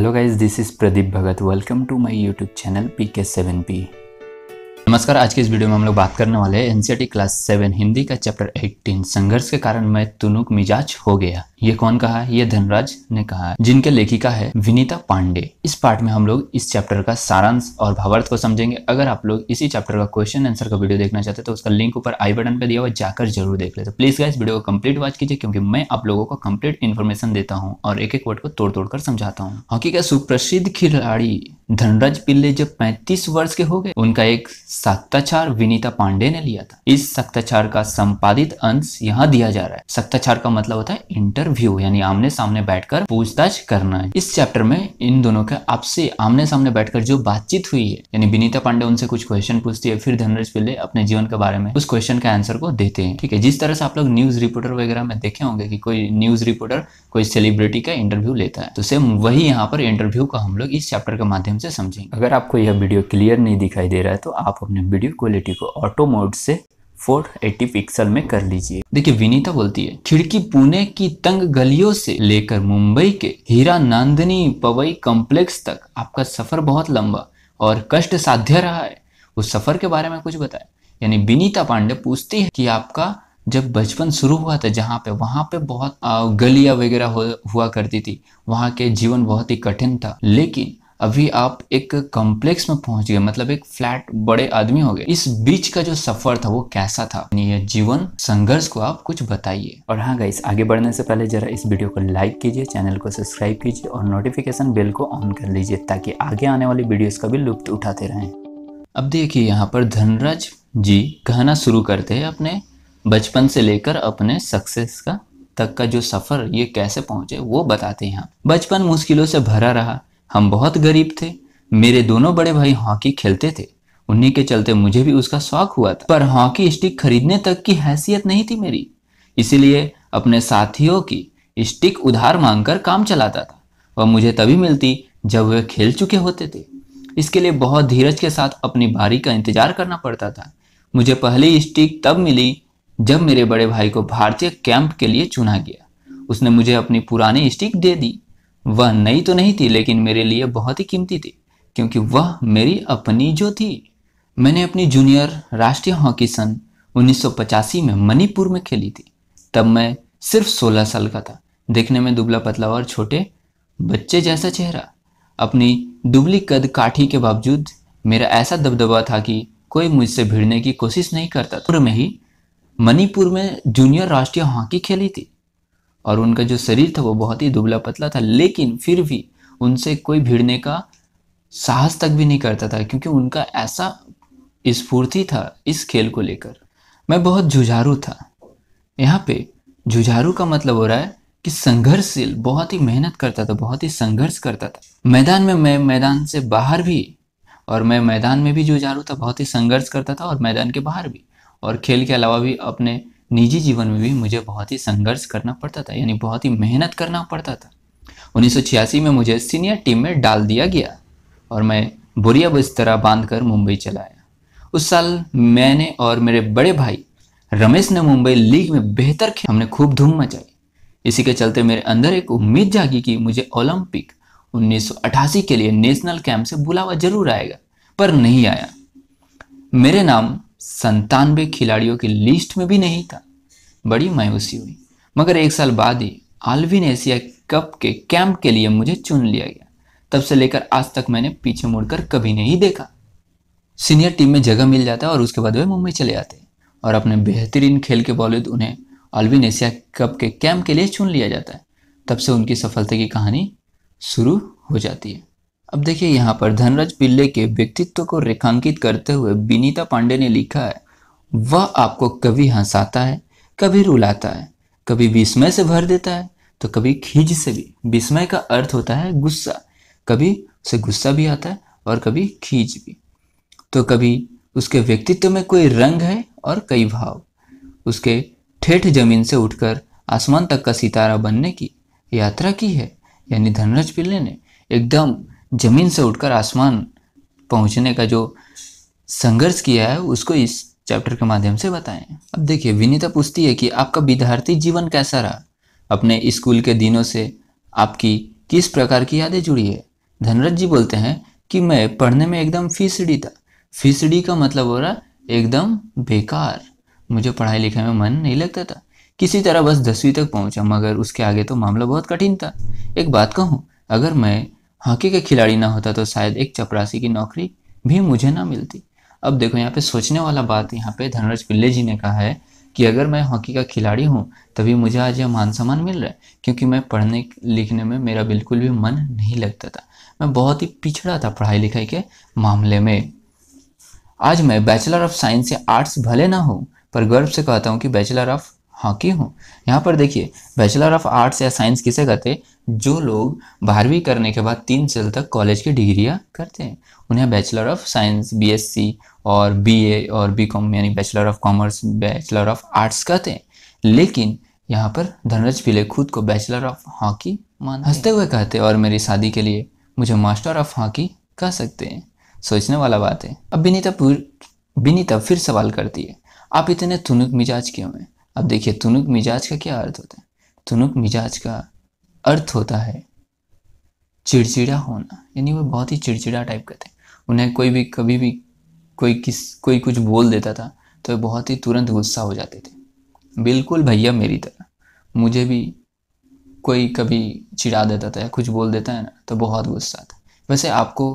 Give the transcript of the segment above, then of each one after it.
Hello guys, this is Pradeep Bhagat. Welcome to my YouTube channel PK7P। नमस्कार। आज के इस वीडियो में हम लोग बात करने वाले हैं एनसीईआरटी क्लास 7 हिंदी का चैप्टर 18 संघर्ष के कारण मैं तुनुक मिजाज हो गया। ये कौन कहा है? ये धनराज ने कहा है, जिनके लेखिका है विनीता पांडे। इस पार्ट में हम लोग इस चैप्टर का सारांश और भावार्थ को समझेंगे। अगर आप लोग इसी चैप्टर का क्वेश्चन आंसर का वीडियो देखना चाहते हैं तो उसका लिंक ऊपर आई बटन पे दिया हुआ, जाकर जरूर देख ले। तो प्लीज गाइस वीडियो को कंप्लीट वॉच कीजिए, क्योंकि मैं आप लोगों को कंप्लीट इन्फॉर्मेशन देता हूँ और एक एक वर्ड को तोड़ तोड़ कर समझाता हूँ। हॉकी का सुप्रसिद्ध खिलाड़ी धनराज पिल्ले जब 35 वर्ष के हो गए, उनका एक साक्ष्याचार विनीता पांडे ने लिया था। इस साक्ष्याचार का संपादित अंश यहाँ दिया जा रहा है। साक्ष्याचार का मतलब होता है इंटरव्यू, यानी आमने सामने बैठकर पूछताछ करना है। इस चैप्टर में इन दोनों का आपसे आमने सामने बैठकर जो बातचीत हुई है, यानी विनीता पांडे उनसे कुछ क्वेश्चन पूछती है, फिर धनराज पिल्ले अपने जीवन के बारे में उस क्वेश्चन का आंसर को देते हैं। ठीक है, जिस तरह से आप लोग न्यूज रिपोर्टर वगैरह में देखे होंगे कि कोई न्यूज रिपोर्टर कोई सेलिब्रिटी का इंटरव्यू लेता है, तो सेम वही यहाँ पर इंटरव्यू का हम लोग इस चैप्टर के माध्यम से समझेंगे। अगर आपको यह वीडियो क्लियर नहीं दिखाई दे रहा है तो आप अपने वीडियो क्वालिटी को ऑटो मोड से 480 पिक्सल में कर लीजिए। देखिए, विनीता बोलती है, खिड़की पुणे की तंग गलियों से लेकर मुंबई के हीरा नंदिनी पवई कॉम्प्लेक्स तक आपका सफर बहुत लंबा और कष्ट साध्य रहा है। उस सफर के बारे में कुछ बताएं। यानी विनीता पांडे पूछती है कि आपका जब बचपन शुरू हुआ था, जहाँ पे वहां पे बहुत गलियां वगैरह हुआ करती थी, वहां के जीवन बहुत ही कठिन था, लेकिन अभी आप एक कॉम्प्लेक्स में पहुंच गए, मतलब एक फ्लैट बड़े आदमी हो गए। इस बीच का जो सफर था वो कैसा था, ये जीवन संघर्ष को आप कुछ बताइए। और हाँ गाइस, आगे बढ़ने से पहले जरा इस वीडियो को लाइक कीजिए, चैनल को सब्सक्राइब कीजिए और नोटिफिकेशन बेल को ऑन कर लीजिए, ताकि आगे आने वाली वीडियोस का भी लुत्फ उठाते रहें। अब देखिए, यहाँ पर धनराज जी कहना शुरू करते हैं अपने बचपन से लेकर अपने सक्सेस का तक का जो सफर, ये कैसे पहुंचे वो बताते हैं। यहाँ बचपन मुश्किलों से भरा रहा, हम बहुत गरीब थे। मेरे दोनों बड़े भाई हॉकी खेलते थे, उन्हीं के चलते मुझे भी उसका शौक हुआ था, पर हॉकी स्टिक खरीदने तक की हैसियत नहीं थी मेरी, इसीलिए अपने साथियों की स्टिक उधार मांगकर काम चलाता था। वह मुझे तभी मिलती जब वे खेल चुके होते थे। इसके लिए बहुत धीरज के साथ अपनी बारी का इंतजार करना पड़ता था। मुझे पहली स्टिक तब मिली जब मेरे बड़े भाई को भारतीय कैंप के लिए चुना गया। उसने मुझे अपनी पुरानी स्टिक दे दी। वह नई तो नहीं थी, लेकिन मेरे लिए बहुत ही कीमती थी, क्योंकि वह मेरी अपनी जो थी। मैंने अपनी जूनियर राष्ट्रीय हॉकी सन 1985 में मणिपुर में खेली थी। तब मैं सिर्फ 16 साल का था, देखने में दुबला पतला और छोटे बच्चे जैसा चेहरा। अपनी दुबली कद काठी के बावजूद मेरा ऐसा दबदबा था कि कोई मुझसे भिड़ने की कोशिश नहीं करता था। में ही मणिपुर में जूनियर राष्ट्रीय हॉकी खेली थी और उनका जो शरीर था वो बहुत ही दुबला पतला था, लेकिन फिर भी उनसे कोई भिड़ने का साहस तक भी नहीं करता था, क्योंकि उनका ऐसा स्फूर्ति था इस खेल को लेकर। मैं बहुत जुझारू था। यहाँ पे जुझारू का मतलब हो रहा है कि संघर्षशील, बहुत ही मेहनत करता था, बहुत ही संघर्ष करता था। मैदान में मैं मैदान से बाहर भी, और मैं मैदान में भी जुझारू था, बहुत ही संघर्ष करता था, और मैदान के बाहर भी, और खेल के अलावा भी अपने निजी जीवन में भी मुझे बहुत ही संघर्ष करना पड़ता था, यानी बहुत ही मेहनत करना पड़ता था। 1986 में मुझे सीनियर टीम में डाल दिया गया और मैं बोरिया बिस्तरा बांधकर मुंबई चला आया। उस साल मैंने और मेरे बड़े भाई रमेश ने मुंबई लीग में बेहतर खेल, हमने खूब धूम मचाई। इसी के चलते मेरे अंदर एक उम्मीद जागी कि मुझे ओलंपिक 1988 के लिए नेशनल कैंप से बुलावा जरूर आएगा, पर नहीं आया। मेरे नाम 97 खिलाड़ियों की लिस्ट में भी नहीं था। बड़ी मायूसी हुई, मगर एक साल बाद ही आल्विन एशिया कप के कैंप के लिए मुझे चुन लिया गया। तब से लेकर आज तक मैंने पीछे मुड़कर कभी नहीं देखा। सीनियर टीम में जगह मिल जाता है और उसके बाद वे मुंबई चले आते हैं और अपने बेहतरीन खेल के बावजूद उन्हें आल्विन एशिया कप के कैंप के लिए चुन लिया जाता है। तब से उनकी सफलता की कहानी शुरू हो जाती है। अब देखिए, यहाँ पर धनराज पिल्ले के व्यक्तित्व को रेखांकित करते हुए विनीता पांडे ने लिखा है, वह आपको कभी हंसाता है, कभी रुलाता है, कभी विस्मय से भर देता है तो कभी खींच से भी। विस्मय का अर्थ होता है गुस्सा, कभी उसे गुस्सा भी आता है और कभी खींच भी। तो कभी उसके व्यक्तित्व में कोई रंग है और कई भाव। उसके ठेठ जमीन से उठकर आसमान तक का सितारा बनने की यात्रा की है, यानी धनराज पिल्ले ने एकदम जमीन से उठकर आसमान पहुंचने का जो संघर्ष किया है उसको इस चैप्टर के माध्यम से बताएं। अब देखिए, विनीता पूछती है कि आपका विद्यार्थी जीवन कैसा रहा, अपने स्कूल के दिनों से आपकी किस प्रकार की यादें जुड़ी है। धनराज जी बोलते हैं कि मैं पढ़ने में एकदम फीसडी था। फीसडी का मतलब हो रहा एकदम बेकार, मुझे पढ़ाई लिखाई में मन नहीं लगता था। किसी तरह बस 10वीं तक पहुंचा, मगर उसके आगे तो मामला बहुत कठिन था। एक बात कहूँ, अगर मैं हॉकी का खिलाड़ी ना होता तो शायद एक चपरासी की नौकरी भी मुझे ना मिलती। अब देखो यहाँ पे सोचने वाला बात यहाँ पे धनराज पिल्ले जी ने कहा है कि अगर मैं हॉकी का खिलाड़ी हूँ तभी मुझे आज यह मान सम्मान मिल रहा है, क्योंकि मैं पढ़ने लिखने में मेरा बिल्कुल भी मन नहीं लगता था। मैं बहुत ही पिछड़ा था पढ़ाई लिखाई के मामले में। आज मैं बैचलर ऑफ साइंस या आर्ट्स भले ना हूँ, पर गर्व से कहता हूँ कि बैचलर ऑफ हॉकी हूँ। यहाँ पर देखिए, बैचलर ऑफ आर्ट्स या साइंस किसे कहते हैं? जो लोग 12वीं करने के बाद 3 साल तक कॉलेज की डिग्रियाँ करते हैं उन्हें बैचलर ऑफ साइंस, बीएससी और बीए और बीकॉम यानी bachelor of commerce, bachelor of arts कहते हैं। लेकिन यहाँ पर धनराज पिल्ले खुद को बैचलर ऑफ हॉकी मानते, हंसते हुए कहते हैं, और मेरी शादी के लिए मुझे मास्टर ऑफ हॉकी कह सकते हैं। सोचने वाला बात है। अब विनीता फिर सवाल करती है, आप इतने तुनुक मिजाज क्यों हैं? अब देखिए, तुनुक मिजाज का क्या अर्थ होता है? तुनुक मिजाज का अर्थ होता है चिड़चिड़ा होना, यानी वो बहुत ही चिड़चिड़ा टाइप का थे। उन्हें कोई भी कभी भी कोई कुछ बोल देता था तो वे बहुत ही तुरंत गुस्सा हो जाते थे। बिल्कुल भैया मेरी तरह मुझे भी कोई कभी चिढ़ा देता था या कुछ बोल देता है ना तो बहुत गुस्सा आता। वैसे आपको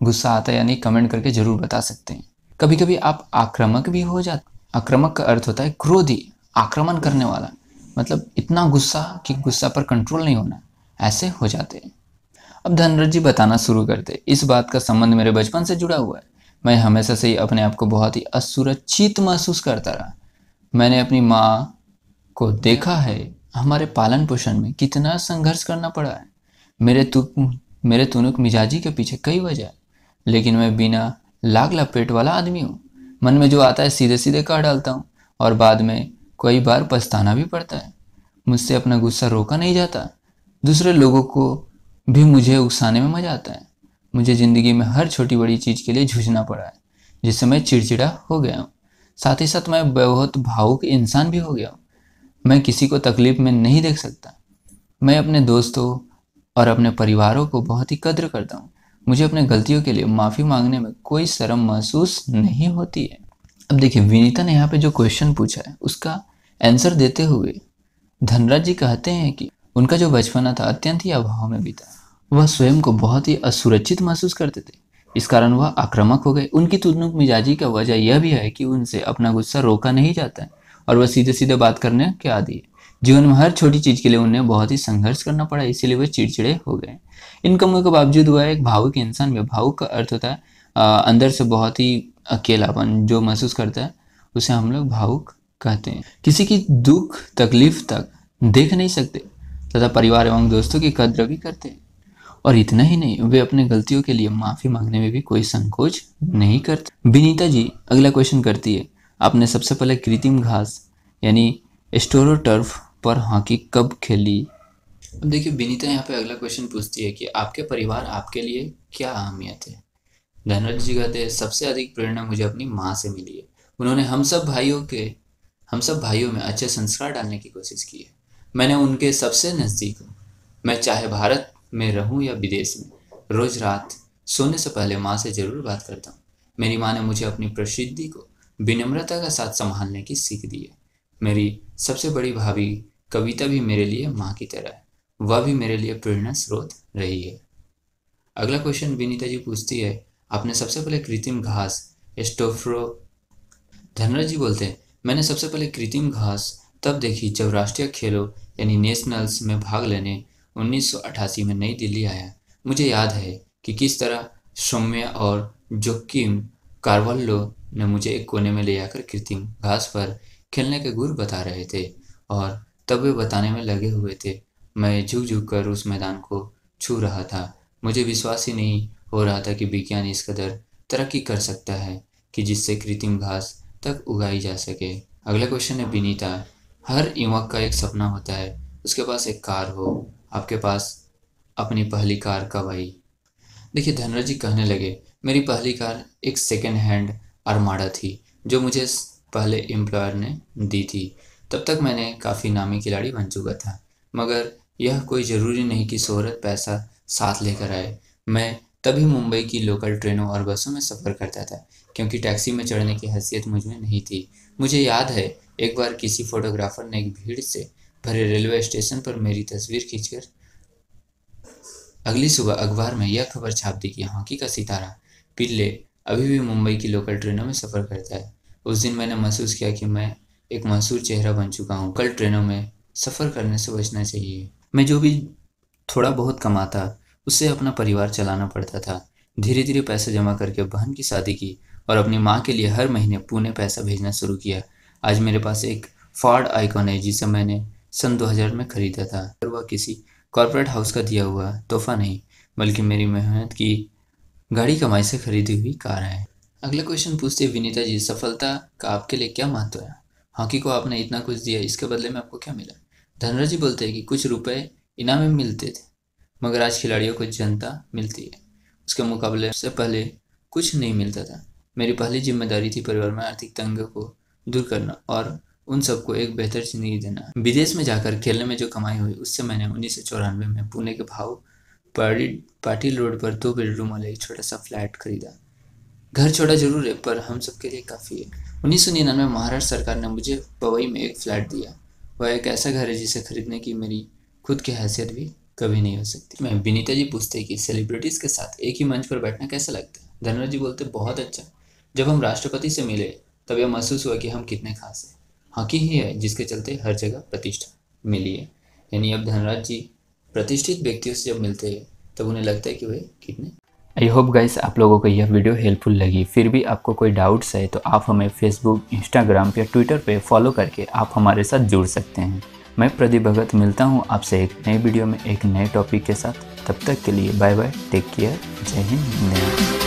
गुस्सा आता है या नहीं कमेंट करके जरूर बता सकते हैं। कभी कभी आप आक्रामक भी हो जाते। आक्रामक का अर्थ होता है क्रोधी, आक्रमण करने वाला, मतलब इतना गुस्सा कि गुस्सा पर कंट्रोल नहीं होना, ऐसे हो जाते हैं। अब धनराज जी बताना शुरू करते, इस बात का संबंध मेरे बचपन से जुड़ा हुआ है। मैं हमेशा से ही अपने आप को बहुत ही असुरक्षित महसूस करता रहा। मैंने अपनी माँ को देखा है, हमारे पालन पोषण में कितना संघर्ष करना पड़ा है। मेरे तुनुक मिजाजी के पीछे कई वजह है, लेकिन मैं बिना लाग लपेट वाला आदमी हूँ। मन में जो आता है सीधे सीधे कह डालता हूँ और बाद में कई बार पछताना भी पड़ता है। मुझसे अपना गुस्सा रोका नहीं जाता। दूसरे लोगों को भी मुझे उकसाने में मजा आता है। मुझे ज़िंदगी में हर छोटी बड़ी चीज़ के लिए जूझना पड़ा है, जिससे मैं चिड़चिड़ा हो गया हूँ। साथ ही साथ मैं बहुत भावुक इंसान भी हो गया हूँ। मैं किसी को तकलीफ में नहीं देख सकता। मैं अपने दोस्तों और अपने परिवारों को बहुत ही कद्र करता हूँ। मुझे अपने गलतियों के लिए माफ़ी मांगने में कोई शर्म महसूस नहीं होती है। अब देखिए, विनीता ने यहाँ पे जो क्वेश्चन पूछा है उसका आंसर देते हुए धनराज जी कहते हैं कि उनका जो बचपना था अत्यंत ही अभाव में बीता। वह स्वयं को बहुत ही असुरक्षित महसूस करते थे, इस कारण वह आक्रामक हो गए। उनकी तुनक मिजाजी का वजह यह भी है कि उनसे अपना गुस्सा रोका नहीं जाता है और वह सीधे सीधे बात करने के आदी है। जीवन में हर छोटी चीज़ के लिए उन्हें बहुत ही संघर्ष करना पड़ा, इसीलिए वे चिड़चिड़े हो गए। इन कमियों के बावजूद वह एक भावुक इंसान में, भावुक का अर्थ होता है अंदर से बहुत ही अकेलापन जो महसूस करता है, उसे हम लोग भावुक कहते हैं। किसी की दुख तकलीफ तक देख नहीं सकते तथा परिवार एवं दोस्तों की कद्र भी करते हैं। और इतना ही नहीं, वे अपने गलतियों के लिए माफ़ी मांगने में भी कोई संकोच नहीं करते। विनीता जी अगला क्वेश्चन करती है, आपने सबसे पहले कृत्रिम घास यानी एस्ट्रोटर्फ पर हॉकी कब खेली? अब देखिए, विनीता यहाँ पे अगला क्वेश्चन पूछती है कि आपके परिवार आपके लिए क्या अहमियत है? धनराज जी कहते हैं, सबसे अधिक प्रेरणा मुझे अपनी माँ से मिली है। उन्होंने हम सब भाइयों में अच्छे संस्कार डालने की कोशिश की है। मैंने उनके सबसे नज़दीक हूँ। मैं चाहे भारत में रहूँ या विदेश में, रोज रात सोने से पहले माँ से ज़रूर बात करता हूँ। मेरी माँ ने मुझे अपनी प्रसिद्धि को विनम्रता के साथ संभालने की सीख दी है। मेरी सबसे बड़ी भाभी कविता भी मेरे लिए माँ की तरह है। वह भी मेरे लिए प्रेरणा स्रोत रही है। अगला क्वेश्चन विनीता जी पूछती है, आपने सबसे पहले कृत्रिम घास एस्टोफ्रो। धनराज जी बोलते हैं, मैंने सबसे पहले कृत्रिम घास तब देखी जब राष्ट्रीय खेलों यानी नेशनल्स में भाग लेने 1988 में नई दिल्ली आया। मुझे याद है कि किस तरह सौम्या और जोकिम कार्वाल्लो ने मुझे एक कोने में ले आकर कृत्रिम घास पर खेलने के गुर बता रहे थे और तब वे बताने में लगे हुए थे। मैं झुक झुक कर उस मैदान को छू रहा था। मुझे विश्वास ही नहीं हो रहा था कि विज्ञान इस कदर तरक्की कर सकता है कि जिससे कृत्रिम घास तक उगाई जा सके। अगला क्वेश्चन है विनीता, हर युवक का एक सपना होता है, उसके पास एक कार हो। आपके पास अपनी पहली कार कब आई? देखिए, धनराज जी कहने लगे, मेरी पहली कार एक सेकेंड हैंड आर्माडा थी जो मुझे पहले एम्प्लॉयर ने दी थी। तब तक मैंने काफ़ी नामी खिलाड़ी बन चुका था, मगर यह कोई ज़रूरी नहीं कि शोहरत, पैसा साथ लेकर आए। मैं तभी मुंबई की लोकल ट्रेनों और बसों में सफ़र करता था, क्योंकि टैक्सी में चढ़ने की हैसियत मुझ में नहीं थी। मुझे याद है, एक बार किसी फोटोग्राफर ने एक भीड़ से भरे रेलवे स्टेशन पर मेरी तस्वीर खींचकर अगली सुबह अखबार में यह खबर छाप दी कि हॉकी का सितारा पिल्ले अभी भी मुंबई की लोकल ट्रेनों में सफ़र करता है। उस दिन मैंने महसूस किया कि मैं एक मशहूर चेहरा बन चुका हूँ। लोकल ट्रेनों में सफ़र करने से बचना चाहिए। मैं जो भी थोड़ा बहुत कमाता, उससे अपना परिवार चलाना पड़ता था। धीरे धीरे पैसे जमा करके बहन की शादी की और अपनी माँ के लिए हर महीने पुणे पैसा भेजना शुरू किया। आज मेरे पास एक फोर्ड आइकॉन है, जिसे मैंने सन 2000 में खरीदा था। और वह किसी कॉर्पोरेट हाउस का दिया हुआ तोहफा नहीं, बल्कि मेरी मेहनत की गाड़ी कमाई से खरीदी हुई कार है। अगला क्वेश्चन पूछते हैं विनीता जी, सफलता का आपके लिए क्या महत्व है? हॉकी को आपने इतना कुछ दिया, इसके बदले में आपको क्या मिला? धनराज जी बोलते हैं कि कुछ रुपए इनाम में मिलते थे, मगर आज खिलाड़ियों को जनता मिलती है, उसके मुकाबले से पहले कुछ नहीं मिलता था। मेरी पहली जिम्मेदारी थी परिवार में आर्थिक तंगी को दूर करना और उन सबको एक बेहतर जिंदगी देना। विदेश में जाकर खेलने में जो कमाई हुई, उससे मैंने 1994 में पुणे के भाव पाटिल रोड पर 2 बेडरूम वाला एक छोटा सा फ्लैट खरीदा। घर छोटा जरूर है, पर हम सबके लिए काफ़ी है। 1999 में महाराष्ट्र सरकार ने मुझे पवई में एक फ्लैट दिया। वह एक ऐसा घर है जिसे खरीदने की मेरी खुद की हैसियत भी कभी नहीं हो सकती। मैं विनीता जी पूछते हैं कि सेलिब्रिटीज़ के साथ एक ही मंच पर बैठना कैसा लगता है? धनराज जी बोलते बहुत अच्छा। जब हम राष्ट्रपति से मिले, तब यह महसूस हुआ कि हम कितने खास हैं। हॉकी ही है जिसके चलते हर जगह प्रतिष्ठा मिली है। यानी अब धनराज जी प्रतिष्ठित व्यक्तियों से जब मिलते हैं, तब उन्हें लगता है कि वे कितने। आई होप गाइस आप लोगों को यह वीडियो हेल्पफुल लगी। फिर भी आपको कोई डाउट्स है तो आप हमें फेसबुक, इंस्टाग्राम या ट्विटर पे फॉलो करके आप हमारे साथ जुड़ सकते हैं। मैं प्रदीप भगत मिलता हूँ आपसे एक नए वीडियो में एक नए टॉपिक के साथ। तब तक के लिए बाय बाय, टेक केयर, जय हिंद, वंदे मातरम।